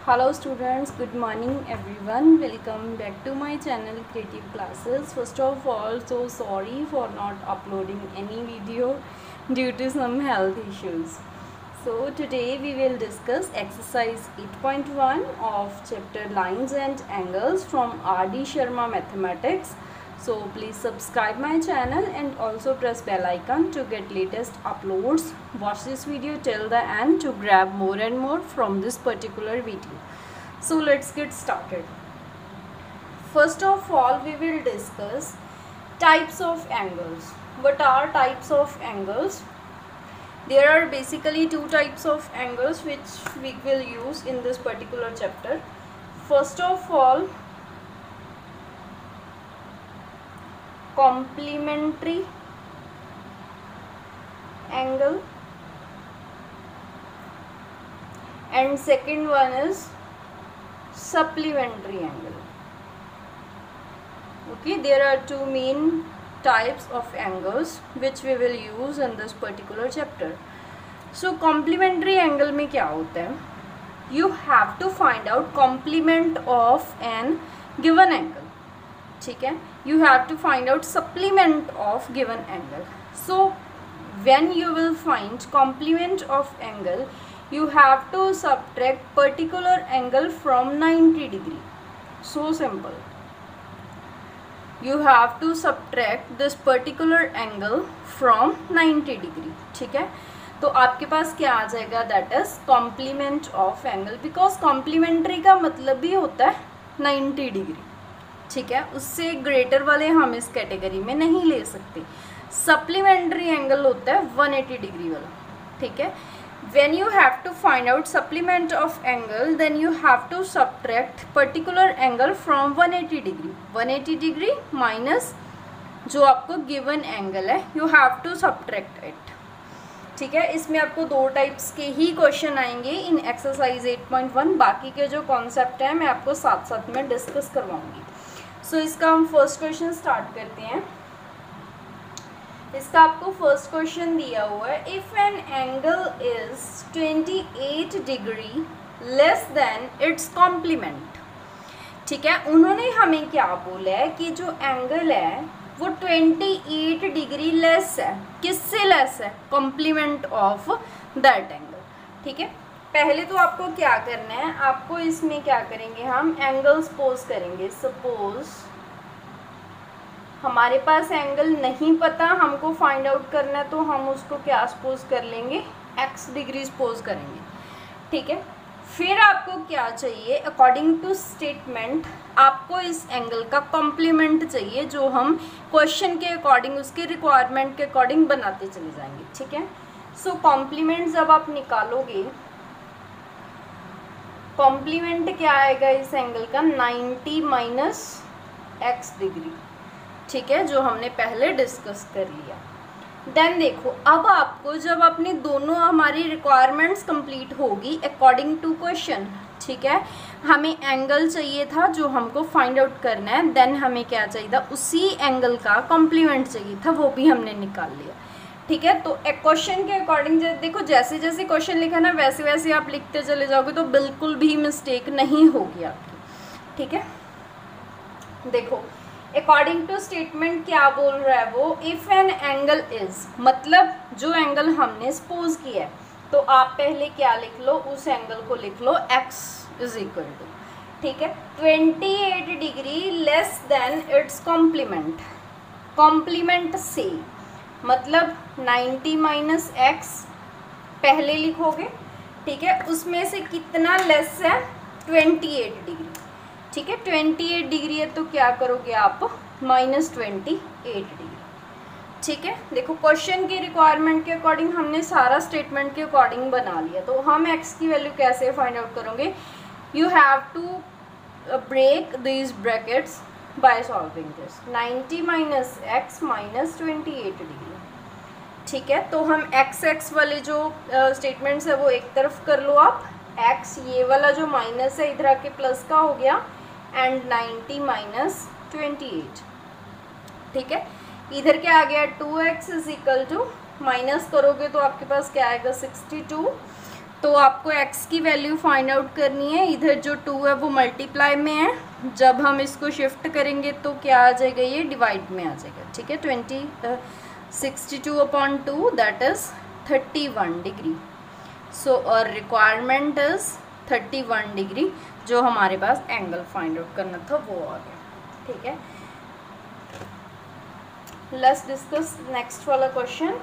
Hello students, good morning everyone. Welcome back to my channel Creative Classes. First of all, so sorry for not uploading any video due to some health issues. So today we will discuss exercise 8.1 of chapter Lines and Angles from R.D. Sharma Mathematics. So please subscribe my channel and also press bell icon to get latest uploads. Watch this video till the end to grab more and more from this particular video. So let's get started. First of all, we will discuss types of angles. What are types of angles? There are basically two types of angles which we will use in this particular chapter. First of all, complementary angle, and second one is supplementary angle. Okay, there are two main types of angles which we will use in this particular chapter. So complementary angle में क्या होता है? You have to find out complement of an given angle. ठीक है, you have to find out supplement of given angle. So when you will find complement of angle, you have to subtract particular angle from 90 degree. So simple. You have to subtract this particular angle from 90 degree. ठीक है, तो आपके पास क्या आ जाएगा? That is complement of angle, because complementary का मतलब भी होता है 90 डिग्री. ठीक है, उससे ग्रेटर वाले हम इस कैटेगरी में नहीं ले सकते. सप्लीमेंट्री एंगल होता है 180 डिग्री वाला. ठीक है, when you have to find out supplement of angle, then you have to subtract particular angle from 180 degree. 180 degree minus जो आपको गिवन एंगल है, you have to subtract it. ठीक है, इसमें आपको दो टाइप्स के ही क्वेश्चन आएंगे इन एक्सरसाइज 8.1. बाकी के जो कॉन्सेप्ट है मैं आपको साथ साथ में डिस्कस करवाऊंगी. सो इसका हम फर्स्ट क्वेश्चन स्टार्ट करते हैं. इसका आपको फर्स्ट क्वेश्चन दिया हुआ है. If an angle is 28 degree less than its complement. ठीक है, उन्होंने हमें क्या बोला है कि जो एंगल है वो 28 डिग्री लेस है. किससे लेस है? Complement of that angle. ठीक है, पहले तो आपको क्या करना है, आपको इसमें क्या करेंगे, हम एंगल सपोज करेंगे. सपोज हमारे पास एंगल नहीं पता, हमको फाइंड आउट करना है, तो हम उसको क्या सपोज कर लेंगे? x डिग्री सपोज करेंगे. ठीक है, फिर आपको क्या चाहिए? अकॉर्डिंग टू स्टेटमेंट आपको इस एंगल का कॉम्प्लीमेंट चाहिए, जो हम क्वेश्चन के अकॉर्डिंग, उसके रिक्वायरमेंट के अकॉर्डिंग बनाते चले जाएंगे. ठीक है, सो कॉम्प्लीमेंट जब आप निकालोगे, कॉम्प्लीमेंट क्या आएगा इस एंगल का? 90 माइनस x डिग्री. ठीक है, जो हमने पहले डिस्कस कर लिया. देन देखो, अब आपको जब अपनी दोनों हमारी रिक्वायरमेंट्स कंप्लीट होगी अकॉर्डिंग टू क्वेश्चन, ठीक है, हमें एंगल चाहिए था जो हमको फाइंड आउट करना है. देन हमें क्या चाहिए था? उसी एंगल का कॉम्प्लीमेंट चाहिए था, वो भी हमने निकाल लिया. ठीक है, तो एक क्वेश्चन के अकॉर्डिंग देखो, जैसे जैसे क्वेश्चन लिखा ना वैसे वैसे आप लिखते चले जाओगे तो बिल्कुल भी मिस्टेक नहीं होगी आपकी. ठीक है, देखो अकॉर्डिंग टू स्टेटमेंट क्या बोल रहा है वो? इफ एन एंगल इज, मतलब जो एंगल हमने सपोज किया है, तो आप पहले क्या लिख लो? उस एंगल को लिख लो x इज इक्वल टू, ठीक है, 28 degree less than its complement. Complement से मतलब 90 माइनस x पहले लिखोगे. ठीक है, उसमें से कितना लेस है? 28 डिग्री. ठीक है, 28 डिग्री है तो क्या करोगे आप? Minus 28 degree. ठीक है, देखो क्वेश्चन की रिक्वायरमेंट के अकॉर्डिंग हमने सारा स्टेटमेंट के अकॉर्डिंग बना लिया. तो हम x की वैल्यू कैसे फाइंड आउट करोगे? You have to break these brackets by solving this. 90 minus x minus 28 degree. ठीक है, तो हम x वाले जो स्टेटमेंट्स है वो एक तरफ कर लो आप. x ये वाला जो माइनस है इधर आके प्लस का हो गया, एंड 90 माइनस 28. ठीक है, इधर क्या आ गया? 2x is equal to, minus करोगे तो आपके पास क्या आएगा? 62. तो आपको x की वैल्यू फाइंड आउट करनी है। इधर जो 2 है वो मल्टीप्लाई में है, जब हम इसको शिफ्ट करेंगे तो क्या आ जाएगा, ये डिवाइड में आ जाएगा। ठीक है, 62/2 दैट इज़ 31 डिग्री। सो और रिक्वायरमेंट इज़ 31 डिग्री। जो हमारे पास एंगल फाइंड आउट करना था वो आ गया। ठीक है, लेट्स डिस्कस नेक्स्ट वाला क्वेश्चन।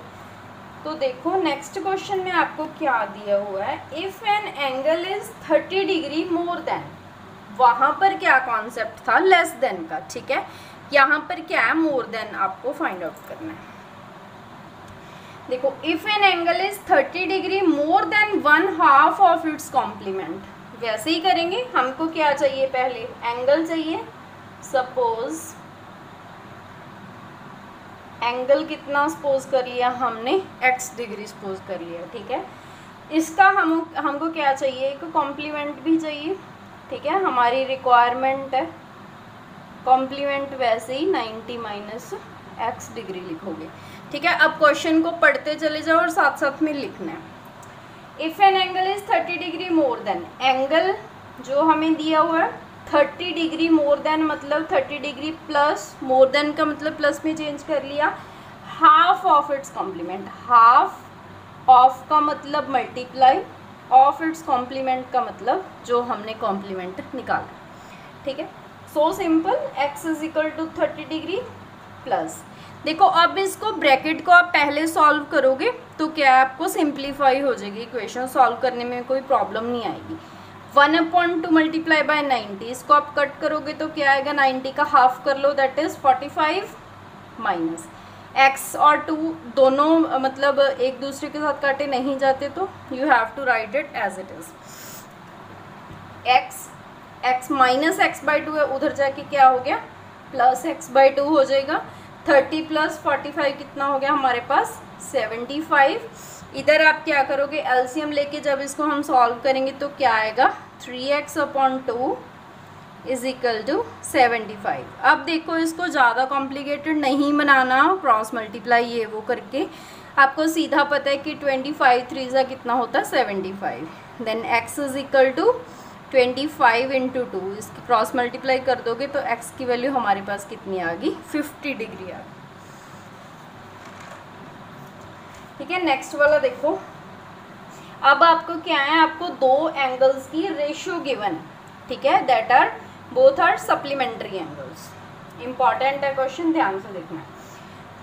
तो देखो नेक्स्ट क्वेश्चन में आपको क्या दिया हुआ है, if an angle is 30 degree more then, वहाँ पर क्या कॉन्सेप्ट था, लेस देन का। ठीक है, यहाँ पर क्या है, मोर देन आपको फाइंड आउट करना है। देखो if an angle is 30 degree more than 1/2 of its complement, वैसे ही करेंगे। हमको क्या चाहिए, पहले एंगल चाहिए। सपोज एंगल कितना सपोज कर लिया हमने, x डिग्री सपोज कर लिया। ठीक है, इसका हमको क्या चाहिए, एक कॉम्प्लीमेंट भी चाहिए। ठीक है, हमारी रिक्वायरमेंट है कॉम्प्लीमेंट, वैसे ही 90 माइनस x डिग्री लिखोगे। ठीक है, अब क्वेश्चन को पढ़ते चले जाओ और साथ साथ में लिखना है। If an angle is 30 degree more then, angle जो हमें दिया हुआ है 30 डिग्री मोर देन मतलब 30 डिग्री प्लस, मोर देन का मतलब प्लस में चेंज कर लिया, half of its complement, half of का मतलब मल्टीप्लाई, ऑफ इट्स कॉम्प्लीमेंट का मतलब जो हमने कॉम्प्लीमेंट निकाला। ठीक है, so simple, x is equal to 30 degree plus. देखो अब इसको ब्रैकेट को आप पहले सॉल्व करोगे तो क्या आपको सिंप्लीफाई हो जाएगी, इक्वेशन सॉल्व करने में कोई प्रॉब्लम नहीं आएगी। 1/2 मल्टीप्लाई बाय 90, इसको आप कट करोगे तो क्या आएगा, 90 का हाफ कर लो दैट इज़ 45 माइनस x और 2 दोनों मतलब एक दूसरे के साथ काटे नहीं जाते, तो you have to write it as it is. x minus x/2 है, उधर जाके क्या हो गया, प्लस x/2 हो जाएगा। 30 प्लस 45 कितना हो गया हमारे पास, 75। इधर आप क्या करोगे, एलसीएम लेके जब इसको हम सॉल्व करेंगे तो क्या आएगा, 3x/2 इज इक्वल टू 75। अब देखो इसको ज़्यादा कॉम्प्लिकेटेड नहीं बनाना, क्रॉस मल्टीप्लाई ये वो करके आपको सीधा पता है कि 25 3 ज़ा कितना होता है, 75। Then x is equal to 25 into 2, इसकी क्रॉस मल्टीप्लाई कर दोगे तो x की वैल्यू हमारे पास कितनी आ गई, 50 डिग्री आ गई। ठीक है, नेक्स्ट वाला देखो। अब आपको क्या है, आपको दो एंगल्स की रेशियो गिवन। ठीक है, that are both are supplementary angles. Important है क्वेश्चन, ध्यान से देखना।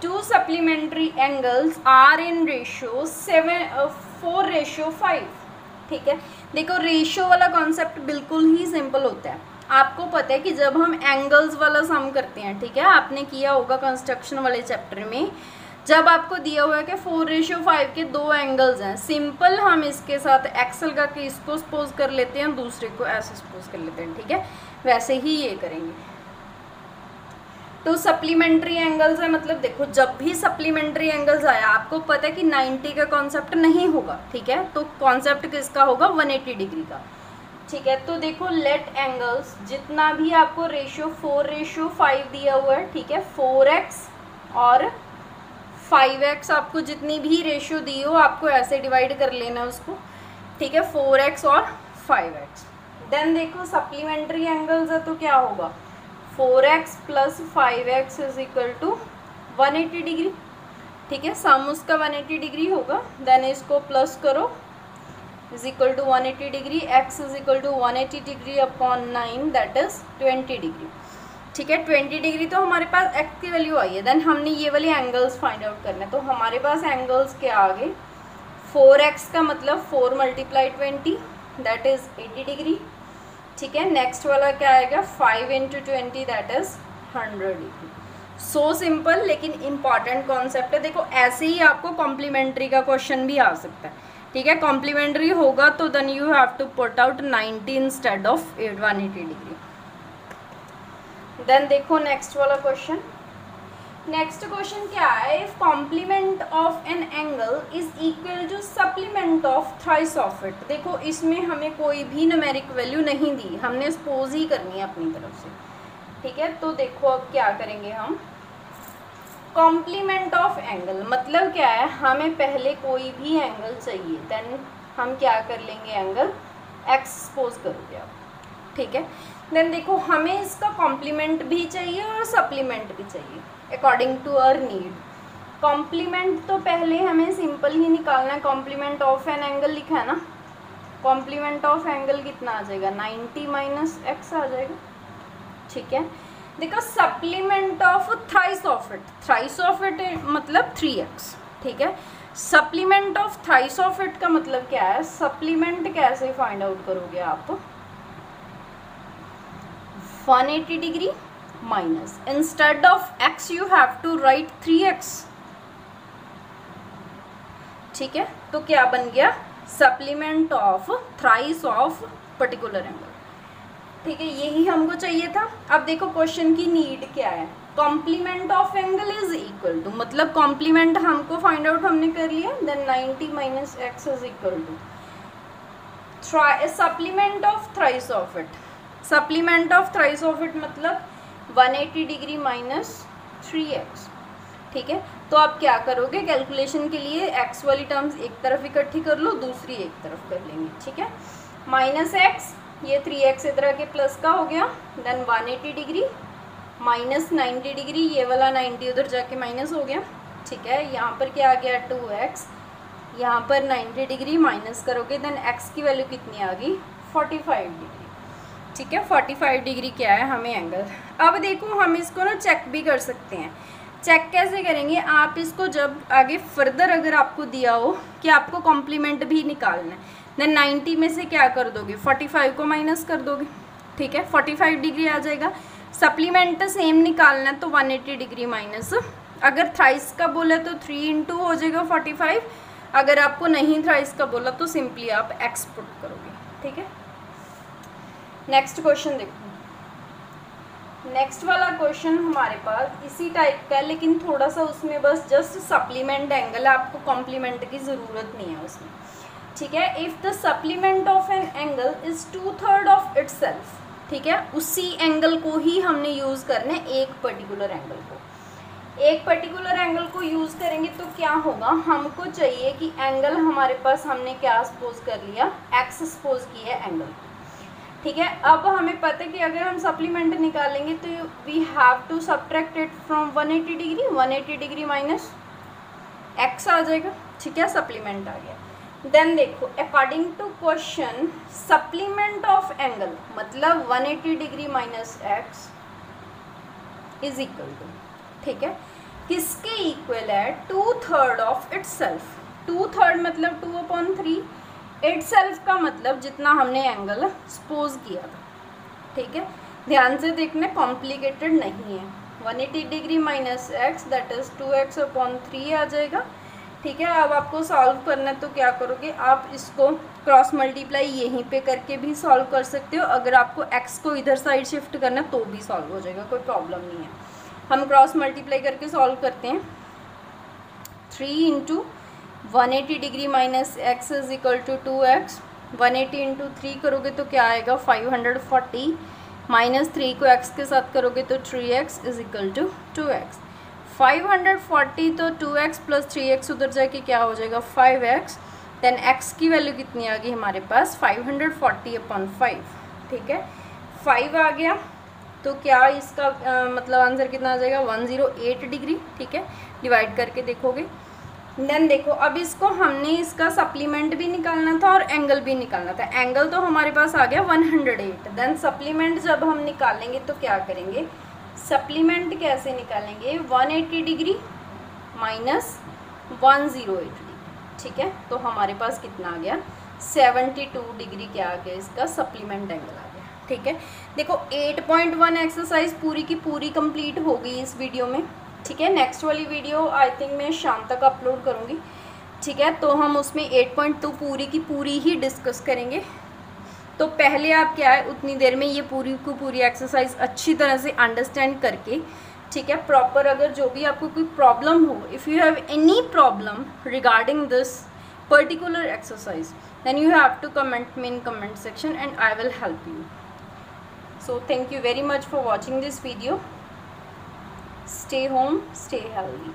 2 supplementary angles are in ratio 4:5। ठीक है, देखो रेशियो वाला कॉन्सेप्ट बिल्कुल ही सिंपल होता है। आपको पता है कि जब हम एंगल्स वाला सम करते हैं, ठीक है, आपने किया होगा कंस्ट्रक्शन वाले चैप्टर में, जब आपको दिया हुआ है कि 4:5 के दो एंगल्स हैं, सिंपल हम इसके साथ एक्स लगा के इसको सपोज कर लेते हैं, दूसरे को ऐसे सपोज कर लेते हैं। ठीक है, वैसे ही ये करेंगे। तो सप्लीमेंट्री एंगल्स है, मतलब देखो जब भी सप्लीमेंट्री एंगल्स आया आपको पता है कि 90 का कॉन्सेप्ट नहीं होगा। ठीक है, तो कॉन्सेप्ट किसका होगा, 180 डिग्री का। ठीक है, तो देखो लेट एंगल्स, जितना भी आपको रेशियो 4:5 दिया हुआ है, ठीक है, 4x और 5x, आपको जितनी भी रेशियो दी हो आपको ऐसे डिवाइड कर लेना उसको। ठीक है, 4x और 5x। देन देखो सप्लीमेंट्री एंगल्स है तो क्या होगा, 4x plus 5x is equal to 180 degree. ठीक है, सम उसका 180 डिग्री होगा। देन इसको प्लस करो, is equal to 180 degree, x is equal to 180 degree upon 9 that is 20 degree. ठीक है, 20 डिग्री तो हमारे पास x की वैल्यू आई है। देन हमने ये वाली एंगल्स फाइंड आउट करना है, तो हमारे पास एंगल्स क्या आ गए, 4x का मतलब 4 मल्टीप्लाई 20 दैट इज़ 80 डिग्री। ठीक है, नेक्स्ट वाला क्या आएगा, 5 into 20 that is 100 degree. So simple, लेकिन इम्पॉर्टेंट कॉन्सेप्ट है। देखो ऐसे ही आपको कॉम्प्लीमेंट्री का क्वेश्चन भी आ सकता है। ठीक है, कॉम्प्लीमेंट्री होगा तो then you have to put out 90 instead of 180 degree. Then देखो नेक्स्ट वाला क्वेश्चन। नेक्स्ट क्वेश्चन क्या है, if complement of an angle is equal to supplement of thrice of it. देखो इसमें हमें कोई भी न्यूमेरिक वैल्यू नहीं दी, हमने सपोज ही करनी है अपनी तरफ से। ठीक है, तो देखो अब क्या करेंगे हम, कॉम्प्लीमेंट ऑफ एंगल मतलब क्या है, हमें पहले कोई भी एंगल चाहिए, देन हम क्या कर लेंगे, एंगल एक्स सपोज करोगे आप, ठीक है। देन देखो हमें इसका कॉम्प्लीमेंट भी चाहिए और सप्लीमेंट भी चाहिए according to our need. Complement तो पहले हमें सिंपल ही निकालना है, कॉम्प्लीमेंट ऑफ एन एंगल लिखा है ना, कॉम्प्लीमेंट ऑफ एंगल कितना आ जाएगा, 90 माइनस एक्स आ जाएगा, ठीक है। देखो supplement of thrice of it, thrice of it मतलब 3x, ठीक है। Supplement of thrice of it का मतलब क्या है, सप्लीमेंट कैसे फाइंड आउट करोगे आप, 180 degree minus, instead of x you have to write 3x, ठीक है। तो क्या बन गया, supplement of thrice of particular angle, ठीक है। यही हमको चाहिए था। अब देखो क्वेश्चन की नीड क्या है, complement of angle is equal to, मतलब कॉम्प्लीमेंट हमको फाइंड आउट हमने कर लिया, देन 90 minus x is equal to supplement of thrice of it, supplement of thrice of it मतलब 180 डिग्री माइनस 3x, ठीक है। तो आप क्या करोगे, कैलकुलेशन के लिए x वाली टर्म्स एक तरफ इकट्ठी कर लो, दूसरी एक तरफ कर लेंगे, ठीक है। माइनस एक्स, ये 3x इधर के प्लस का हो गया, देन 180 डिग्री माइनस 90 डिग्री, ये वाला 90 उधर जाके माइनस हो गया, ठीक है। यहाँ पर क्या आ गया 2x, यहाँ पर 90 डिग्री माइनस करोगे, देन x की वैल्यू कितनी आ गई 45 डिग्री, ठीक है। 45 डिग्री क्या है हमें एंगल। अब देखो हम इसको ना चेक भी कर सकते हैं। चेक कैसे करेंगे, आप इसको जब आगे फर्दर अगर आपको दिया हो कि आपको कॉम्प्लीमेंट भी निकालना है, देन 90 में से क्या कर दोगे, 45 को माइनस कर दोगे, ठीक है। 45 डिग्री आ जाएगा। सप्लीमेंट सेम निकालना है तो 180 डिग्री माइनस, अगर थ्राइस का बोला तो 3 इंटू हो जाएगा 45, अगर आपको नहीं थ्राइस का बोला तो सिंपली आप एक्स पुट करोगे, ठीक है। नेक्स्ट क्वेश्चन देखो, नेक्स्ट वाला क्वेश्चन हमारे पास इसी टाइप का है, लेकिन थोड़ा सा उसमें बस जस्ट सप्लीमेंट एंगल है, आपको कॉम्प्लीमेंट की ज़रूरत नहीं है उसमें, ठीक है। If the supplement of an angle is 2/3 of itself, ठीक है, उसी एंगल को ही हमने यूज़ करना है, एक पर्टिकुलर एंगल को, एक पर्टिकुलर एंगल को यूज़ करेंगे तो क्या होगा, हमको चाहिए कि एंगल हमारे पास हमने क्या सपोज कर लिया, एक्स सपोज किया है एंगल, ठीक है। अब हमें पता है कि अगर हम सप्लीमेंट निकालेंगे तो we have to subtract it from 180 degree, 180 degree minus x आ जाएगा, ठीक है, सप्लीमेंट आ गया। देन देखो according to question supplement of angle मतलब 180 degree minus x is equal to, ठीक है, किसके इक्वल है, 2/3 ऑफ इटसेल्फ, 2/3 मतलब 2/3, इटसेल्फ का मतलब जितना हमने एंगल सपोज किया था, ठीक है। ध्यान से देखना, कॉम्प्लिकेटेड नहीं है, 180 degree minus x that is 2x/3 आ जाएगा, ठीक है। अब आपको सॉल्व करना है तो क्या करोगे, आप इसको क्रॉस मल्टीप्लाई यहीं पे करके भी सॉल्व कर सकते हो, अगर आपको x को इधर साइड शिफ्ट करना है तो भी सॉल्व हो जाएगा, कोई प्रॉब्लम नहीं है। हम क्रॉस मल्टीप्लाई करके सॉल्व करते हैं, 3 into 180 degree minus x is equal to 2x, 180 into 3 करोगे तो क्या आएगा 540, माइनस 3 को x के साथ करोगे तो 3x is equal to 2x, 540 तो 2x प्लस 3x उधर जाके क्या हो जाएगा 5x, देन x की वैल्यू कितनी आ गई हमारे पास 540/5, ठीक है, 5 आ गया तो क्या इसका मतलब आंसर कितना आ जाएगा 108 डिग्री, ठीक है, डिवाइड करके देखोगे। देन देखो अब इसको हमने इसका सप्लीमेंट भी निकालना था और एंगल भी निकालना था, एंगल तो हमारे पास आ गया 108, देन सप्लीमेंट जब हम निकालेंगे तो क्या करेंगे, सप्लीमेंट कैसे निकालेंगे, 180 डिग्री माइनस 108 डिग्री, ठीक है, तो हमारे पास कितना आ गया 72 डिग्री क्या आ गया इसका सप्लीमेंट एंगल आ गया, ठीक है। देखो 8.1 एक्सरसाइज पूरी की पूरी कंप्लीट हो गई इस वीडियो में, ठीक है। नेक्स्ट वाली वीडियो आई थिंक मैं शाम तक अपलोड करूँगी, ठीक है, तो हम उसमें 8.2 पूरी की पूरी ही डिस्कस करेंगे। तो पहले आप क्या है उतनी देर में ये पूरी की पूरी एक्सरसाइज अच्छी तरह से अंडरस्टैंड करके, ठीक है, प्रॉपर अगर जो भी आपको कोई प्रॉब्लम हो, if you have any problem regarding this particular exercise then you have to comment me in comment section and I will help you. So thank you very much for watching this video. Stay home, stay healthy.